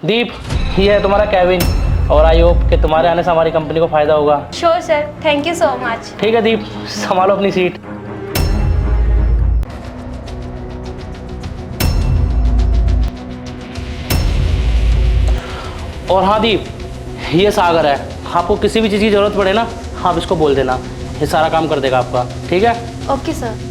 दीप, ये है तुम्हारा केविन और आई होप कि तुम्हारे आने से हमारी कंपनी को फ़ायदा होगा। Sure sir, thank you so much. ठीक है दीप, संभालो अपनी सीट। और हाँ दीप, ये सागर है, आपको किसी भी चीज़ की ज़रूरत पड़े ना, आप इसको बोल देना, ये सारा काम कर देगा आपका। ठीक है? Okay sir.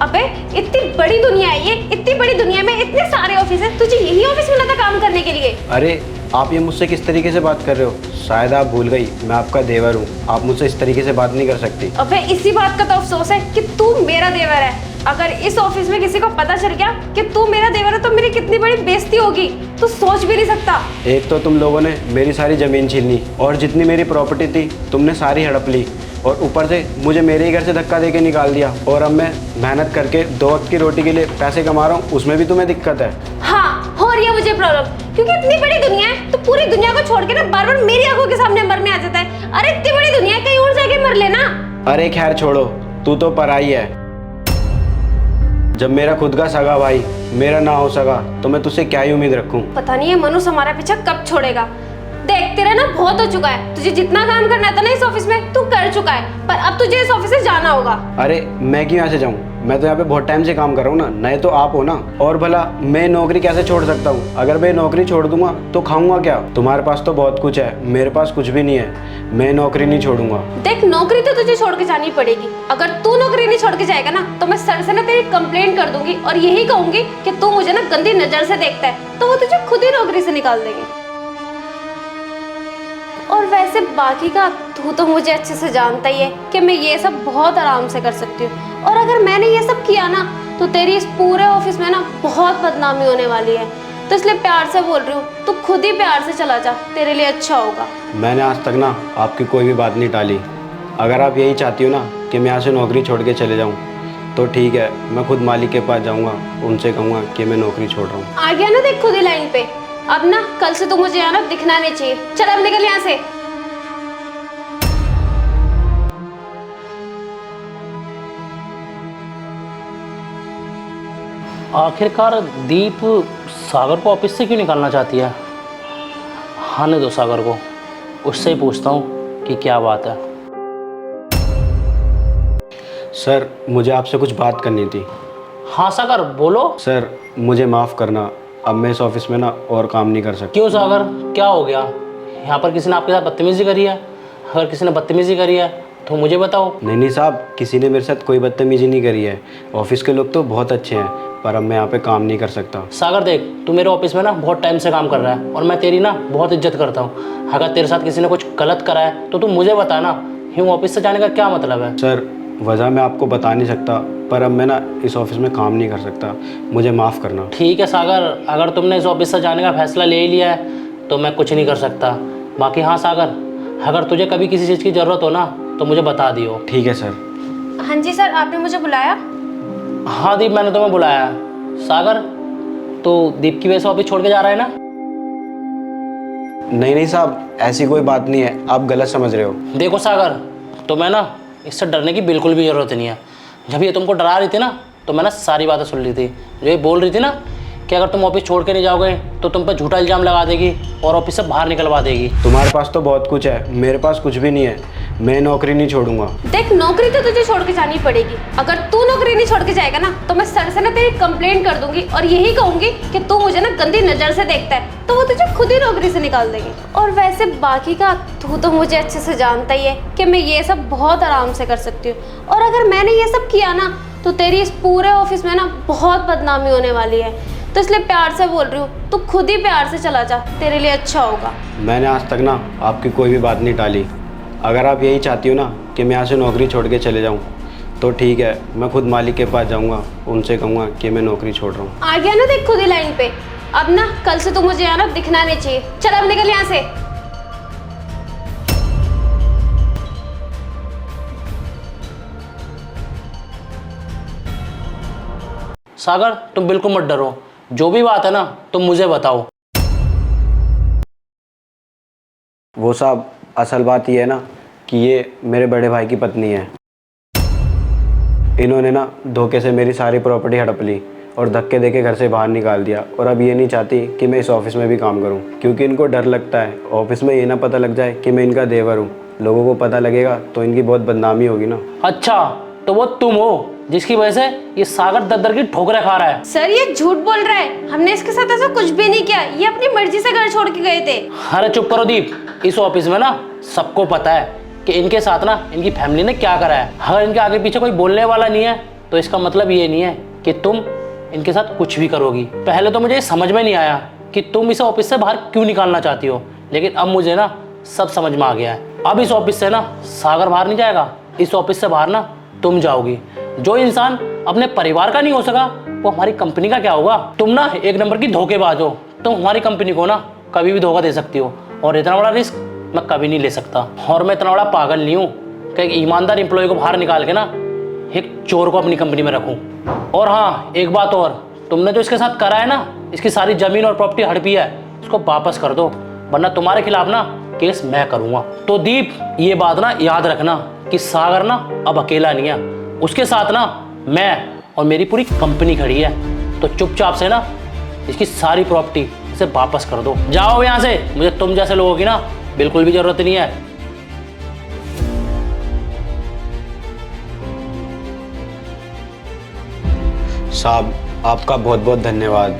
अबे इतनी बड़ी दुनिया है ये, इतनी बड़ी दुनिया में इतने सारे ऑफिस हैं, तुझे यही ऑफिस मिला था काम करने के लिए? अरे आप ये मुझसे किस तरीके से बात कर रहे हो? शायद आप भूल गई, मैं आपका देवर हूँ। आप मुझसे इस तरीके से बात नहीं कर सकती। अबे इसी बात का तो अफसोस है कि तू मेरा देवर है। अगर इस ऑफिस में किसी को पता चल गया कि तू मेरा देवर है तो मेरी कितनी बड़ी बेइज्जती होगी, तू सोच भी नहीं सकता। एक तो तुम लोगों ने मेरी सारी ज़मीन छीन ली और जितनी मेरी प्रॉपर्टी थी तुमने सारी हड़प ली, और ऊपर से मुझे मेरे ही घर से धक्का दे के निकाल दिया। और अब मैं मेहनत करके 2 वक्त की रोटी के लिए पैसे कमा रहा हूँ, उसमें भी तुम्हें दिक्कत है। हाँ, हो रही है मुझे प्रॉब्लम, क्योंकि इतनी बड़ी दुनिया है तो पूरी दुनिया को छोड़ के ना बार बार मेरी आंखों के सामने मरने आ जाता है। अरे इतनी बड़ी दुनिया है, कहीं और जाके मर लेना। अरे खैर छोड़ो, तू तो पराई है। जब मेरा खुद का सगा भाई मेरा ना हो सका तो मैं तुझसे क्या ही उम्मीद रखूं? पता नहीं ये मनुष्य हमारा पीछा कब छोड़ेगा। देख तेरा ना बहुत हो चुका है, तुझे जितना काम करना था ना इस ऑफिस में तू कर चुका है, पर अब तुझे इस ऑफिस से जाना होगा। अरे मैं क्यों यहाँ से जाऊँ? मैं तो यहाँ पे बहुत टाइम से काम कर रहा हूँ ना, नए तो आप हो ना। और भला मैं नौकरी कैसे छोड़ सकता हूँ? अगर मैं नौकरी छोड़ दूंगा तो खाऊंगा क्या? तुम्हारे पास तो बहुत कुछ है, मेरे पास कुछ भी नहीं है। मैं नौकरी नहीं छोड़ूंगा। देख नौकरी तो तुझे छोड़ के जानी पड़ेगी। अगर तू नौकरी नहीं छोड़ के जाएगा ना तो मैं सर से ना तेरी कंप्लेंट कर दूंगी और यही कहूंगी कि तू मुझे ना गंदी नजर से देखता है, तो वो तुझे खुद ही नौकरी से निकाल देंगे। और वैसे बाकी का तू तो मुझे अच्छे से जानता ही है कि मैं ये सब बहुत आराम से कर सकती हूँ, और अगर मैंने ये सब किया ना तो तेरी इस पूरे ऑफिस में ना बहुत बदनामी होने वाली है। तो इसलिए प्यार से बोल रही हूँ, तू खुद ही प्यार से चला जा, तेरे लिए अच्छा होगा। मैंने आज तक ना आपकी कोई भी बात नहीं टाली। अगर आप यही चाहती हो ना कि मैं यहाँ से नौकरी छोड़ के चले जाऊँ तो ठीक है, मैं खुद मालिक के पास जाऊँगा, उनसे कहूँगा कि मैं नौकरी छोड़ रहा हूँ। आ गया ना देख खुद ही लाइन पे। अब ना कल से तू मुझे यहाँ ना दिखना नहीं चाहिए। चल अब निकल यहाँ से। आखिरकार दीप सागर को ऑफिस से क्यों निकालना चाहती है? आने दो सागर को, उससे ही पूछता हूँ कि क्या बात है। सर मुझे आपसे कुछ बात करनी थी। हाँ सागर बोलो। सर मुझे माफ़ करना, अब मैं इस ऑफिस में ना और काम नहीं कर सकता। क्यों सागर, क्या हो गया? यहाँ पर किसी ने आपके साथ बदतमीजी करी है? अगर किसी ने बदतमीजी करी है तो मुझे बताओ। नहीं साहब, किसी ने मेरे साथ कोई बदतमीजी नहीं करी है। ऑफिस के लोग तो बहुत अच्छे हैं, पर अब मैं यहाँ पे काम नहीं कर सकता। सागर देख, तू मेरे ऑफिस में ना बहुत टाइम से काम कर रहा है और मैं तेरी ना बहुत इज्जत करता हूँ। अगर तेरे साथ किसी ने कुछ गलत करा है तो तू मुझे बता ना, यूँ ऑफिस से जाने का क्या मतलब है? सर वजह मैं आपको बता नहीं सकता, पर अब मैं ना इस ऑफिस में काम नहीं कर सकता, मुझे माफ़ करना। ठीक है सागर, अगर तुमने इस ऑफिस से जाने का फैसला ले ही लिया है तो मैं कुछ नहीं कर सकता। बाकी हाँ सागर, अगर तुझे कभी किसी चीज़ की ज़रूरत हो ना तो मुझे बता दियो। ठीक है सर। हाँ जी सर, आपने मुझे बुलाया? हाँ दीप, मैंने तुम्हें बुलाया। सागर, तो दीप की वजह से ऑफिस छोड़ के जा रहा है ना? नहीं साहब, ऐसी कोई बात नहीं है, आप गलत समझ रहे हो। देखो सागर, तो मैं ना इससे डरने की बिल्कुल भी ज़रूरत नहीं है। जब ये तुमको डरा रही थी ना तो मैं ना सारी बातें सुन ली थी। जो ये बोल रही थी ना कि अगर तुम ऑफिस छोड़ के नहीं जाओगे तो तुम पर झूठा इल्ज़ाम लगा देगी और ऑफिस से बाहर निकलवा देगी। तुम्हारे पास तो बहुत कुछ है, मेरे पास कुछ भी नहीं है। मैं नौकरी नहीं छोड़ूंगा। देख नौकरी तो तुझे छोड़ के जानी पड़ेगी। अगर तू नौकरी नहीं छोड़ के जाएगा ना तो मैं सर से ना तेरी कंप्लेंट कर दूंगी और यही कहूंगी कि तू मुझे ना गंदी नजर से देखता है, तो वो तुझे खुद ही नौकरी से निकाल देंगे। और वैसे बाकी का तू तो मुझे अच्छे से जानता ही है कि मैं ये सब बहुत आराम से कर सकती हूँ, और अगर मैंने ये सब किया ना तो तेरी इस पूरे ऑफिस में ना बहुत बदनामी होने वाली है। तो इसलिए प्यार से बोल रही हूँ, तू खुद ही प्यार से चला जा, तेरे लिए अच्छा होगा। मैंने आज तक ना आपकी कोई भी बात नहीं टाली। अगर आप यही चाहती हो ना कि मैं यहाँ से नौकरी छोड़ के चले जाऊँ तो ठीक है, मैं खुद मालिक के पास जाऊँगा, उनसे कहूँगा कि मैं नौकरी छोड़ रहा हूँ। आ गया ना देख खुद ही लाइन पे। अब ना कल से तू मुझे यहाँ ना दिखना नहीं चाहिए। चल अब निकल यहाँ से। सागर, तुम बिल्कुल मत डरो, जो भी बात है ना तुम मुझे बताओ। वो साहब, असल बात ये है ना कि ये मेरे बड़े भाई की पत्नी है। इन्होंने ना धोखे से मेरी सारी प्रॉपर्टी हड़प ली और धक्के देके घर से बाहर निकाल दिया। और अब ये नहीं चाहती कि मैं इस ऑफिस में भी काम करूं, क्योंकि इनको डर लगता है ऑफिस में ये ना पता लग जाए कि मैं इनका देवर हूँ। लोगों को पता लगेगा तो इनकी बहुत बदनामी होगी ना। अच्छा, तो वो तुम हो जिसकी वजह से ये सागर दद्दर की ठोकरें खा रहा है। सर ये झूठ बोल रहा है, हमने इसके साथ ऐसा कुछ भी नहीं किया, ये अपनी मर्जी से घर छोड़ के गए थे। अरे चुप करो दीप, इस ऑफिस में ना सबको पता है कि इनके साथ ना इनकी फैमिली ने क्या करा है। अगर इनके आगे पीछे कोई बोलने वाला नहीं है तो इसका मतलब ये नहीं है कि तुम इनके साथ कुछ भी करोगी। पहले तो मुझे समझ में नहीं आया कि तुम इस ऑफिस से बाहर क्यों निकालना चाहती हो, लेकिन अब मुझे ना सब समझ में आ गया है। अब इस ऑफिस से ना सागर बाहर नहीं जाएगा, इस ऑफिस से बाहर ना तुम जाओगी। जो इंसान अपने परिवार का नहीं हो सका वो हमारी कंपनी का क्या होगा। तुम ना एक नंबर की धोखेबाज हो, तुम हमारी कंपनी को ना कभी भी धोखा दे सकती हो, और इतना बड़ा रिस्क मैं कभी नहीं ले सकता। और मैं इतना बड़ा पागल नहीं हूँ कि एक ईमानदार एम्प्लॉय को बाहर निकाल के ना एक चोर को अपनी कंपनी में रखूँ। और हाँ, एक बात और, तुमने जो इसके साथ करा है ना, इसकी सारी जमीन और प्रॉपर्टी हड़पी है, इसको वापस कर दो, वरना तुम्हारे खिलाफ ना केस मैं करूँगा। तो दीप, ये बात ना याद रखना कि सागर ना अब अकेला नहीं है, उसके साथ ना मैं और मेरी पूरी कंपनी खड़ी है। तो चुपचाप से ना इसकी सारी प्रॉपर्टी इसे वापस कर दो। जाओ यहाँ से, मुझे तुम जैसे लोगों की ना बिल्कुल भी जरूरत नहीं है। साहब, आपका बहुत बहुत धन्यवाद।